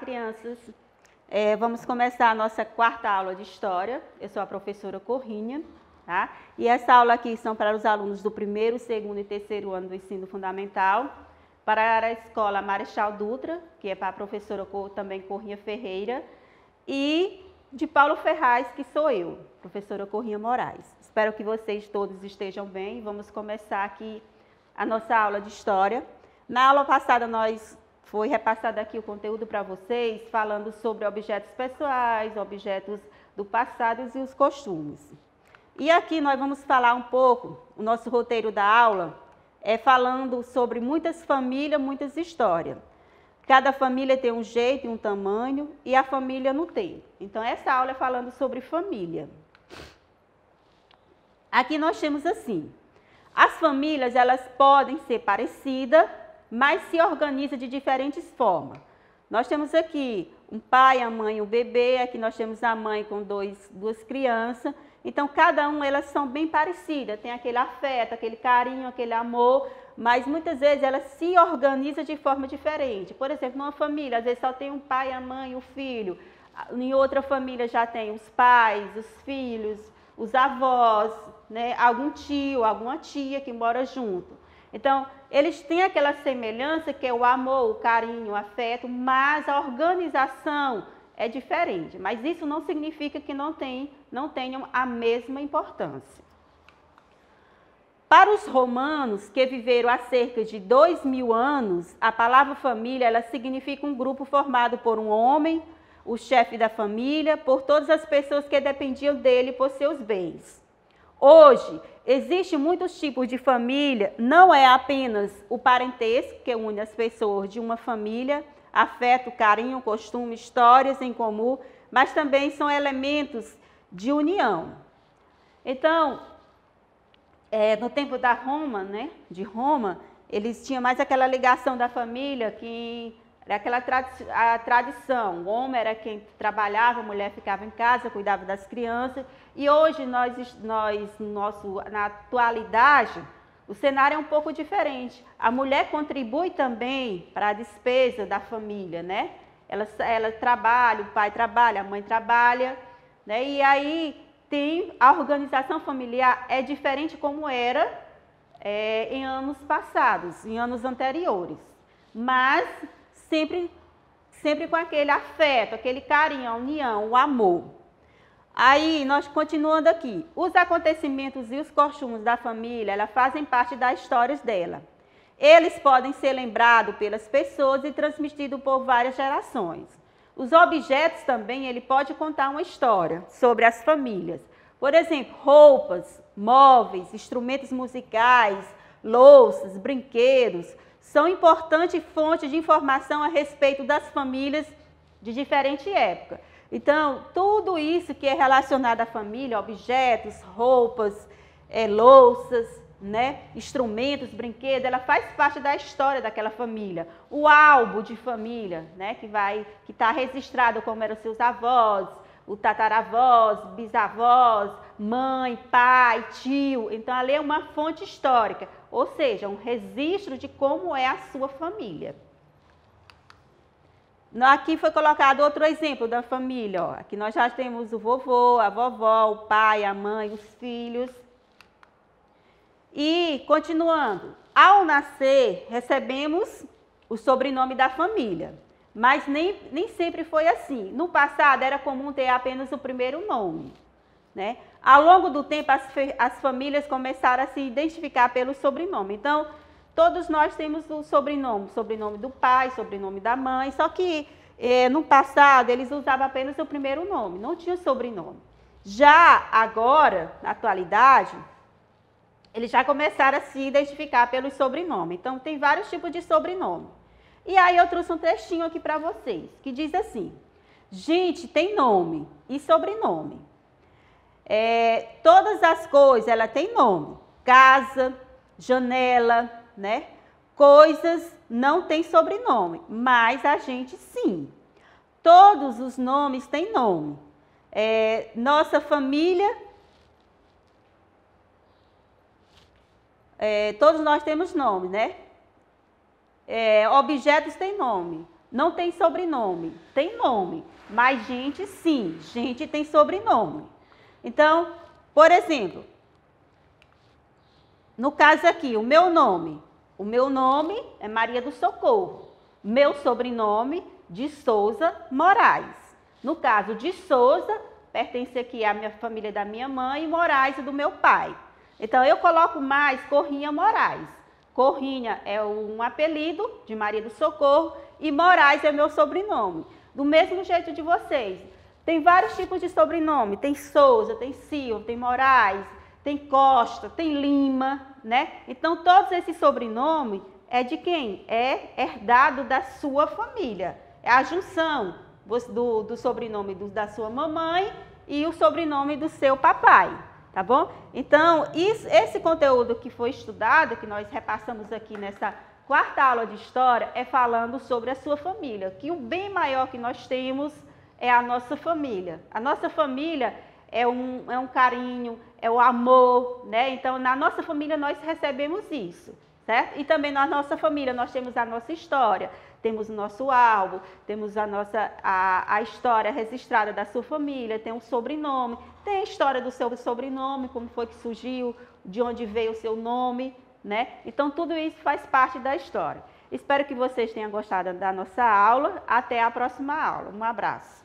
crianças. Vamos começar a nossa quarta aula de História. Eu sou a professora Corrinha, tá? E essa aula aqui são para os alunos do primeiro, segundo e terceiro ano do ensino fundamental, para a escola Marechal Dutra, que é para a professora também Corrinha Ferreira, e de Paulo Ferraz, que sou eu, professora Corrinha Moraes. Espero que vocês todos estejam bem. Vamos começar aqui a nossa aula de História. Na aula passada, foi repassado aqui o conteúdo para vocês, falando sobre objetos pessoais, objetos do passado e os costumes. E aqui nós vamos falar um pouco, o nosso roteiro da aula é falando sobre muitas famílias, muitas histórias. Cada família tem um jeito e um tamanho e a família não tem. Então, essa aula é falando sobre família. Aqui nós temos assim, as famílias elas podem ser parecidas, mas se organizam de diferentes formas. Nós temos aqui um pai, a mãe e o bebê, aqui nós temos a mãe com duas crianças. Então, cada elas são bem parecidas, tem aquele afeto, aquele carinho, aquele amor, mas muitas vezes elas se organizam de forma diferente. Por exemplo, numa família, às vezes só tem um pai, a mãe e o filho. Em outra família já tem os pais, os filhos, os avós, né? Algum tio, alguma tia que mora junto. Então, eles têm aquela semelhança que é o amor, o carinho, o afeto, mas a organização é diferente. Mas isso não significa que não tenham a mesma importância. Para os romanos, que viveram há cerca de 2000 anos, a palavra família ela significa um grupo formado por um homem, o chefe da família, por todas as pessoas que dependiam dele por seus bens. Hoje, existem muitos tipos de família, não é apenas o parentesco que une as pessoas de uma família, afeto, carinho, costume, histórias em comum, mas também são elementos de união. Então, no tempo da Roma, né, de Roma, eles tinham mais aquela ligação da família, que era aquela tradição. O homem era quem trabalhava, a mulher ficava em casa, cuidava das crianças. E hoje, na atualidade, o cenário é um pouco diferente. A mulher contribui também para a despesa da família, né? Ela trabalha, o pai trabalha, a mãe trabalha, né? E aí a organização familiar é diferente como era em anos passados, em anos anteriores. Mas sempre com aquele afeto, aquele carinho, a união, o amor. Aí, nós continuando aqui. Os acontecimentos e os costumes da família, elas fazem parte das histórias dela. Eles podem ser lembrados pelas pessoas e transmitidos por várias gerações. Os objetos também, ele pode contar uma história sobre as famílias. Por exemplo, roupas, móveis, instrumentos musicais, louças, brinquedos, são importantes fontes de informação a respeito das famílias de diferente época. Então, tudo isso que é relacionado à família, objetos, roupas, louças, né, instrumentos, brinquedos, ela faz parte da história daquela família. O álbum de família, né, que está registrado como eram seus avós, o tataravós, bisavós, mãe, pai, tio. Então, ali é uma fonte histórica, ou seja, um registro de como é a sua família. Aqui foi colocado outro exemplo da família. Ó. Aqui nós já temos o vovô, a vovó, o pai, a mãe, os filhos. E, continuando, ao nascer, recebemos o sobrenome da família. Mas nem sempre foi assim. No passado, era comum ter apenas o primeiro nome. Né? Ao longo do tempo, as famílias começaram a se identificar pelo sobrenome. Então, todos nós temos o sobrenome do pai, sobrenome da mãe, só que no passado eles usavam apenas o primeiro nome, não tinha sobrenome. Já agora, na atualidade, eles já começaram a se identificar pelo sobrenome. Então, tem vários tipos de sobrenome. E aí eu trouxe um textinho aqui para vocês, que diz assim, gente tem nome e sobrenome. Todas as coisas, ela tem nome, casa, janela, né? Coisas não têm sobrenome, mas a gente sim. Todos os nomes têm nome. Nossa família, todos nós temos nome, né? Objetos têm nome. não tem sobrenome. Tem nome, mas gente sim, gente tem sobrenome. Então, por exemplo, no caso aqui, o meu nome é Maria do Socorro. Meu sobrenome, de Souza Moraes. No caso de Souza, pertence aqui à minha família da minha mãe e Moraes do meu pai. Então, eu coloco mais Corrinha Moraes. Corrinha é um apelido de Maria do Socorro e Moraes é meu sobrenome. Do mesmo jeito de vocês. Tem vários tipos de sobrenome. Tem Souza, tem Silva, tem Moraes, tem Costa, tem Lima, né? Então, todos esses sobrenomes é de quem? É herdado da sua família. É a junção do sobrenome da sua mamãe e o sobrenome do seu papai, tá bom? Então, esse conteúdo que foi estudado, que nós repassamos aqui nessa quarta aula de história, é falando sobre a sua família, que o bem maior que nós temos é a nossa família. A nossa família é um carinho, é o amor, né? Então, na nossa família nós recebemos isso, certo? E também na nossa família nós temos a nossa história, temos o nosso álbum, temos a história registrada da sua família, tem um sobrenome, tem a história do seu sobrenome, como foi que surgiu, de onde veio o seu nome, né? Então, tudo isso faz parte da história. Espero que vocês tenham gostado da nossa aula. Até a próxima aula. Um abraço.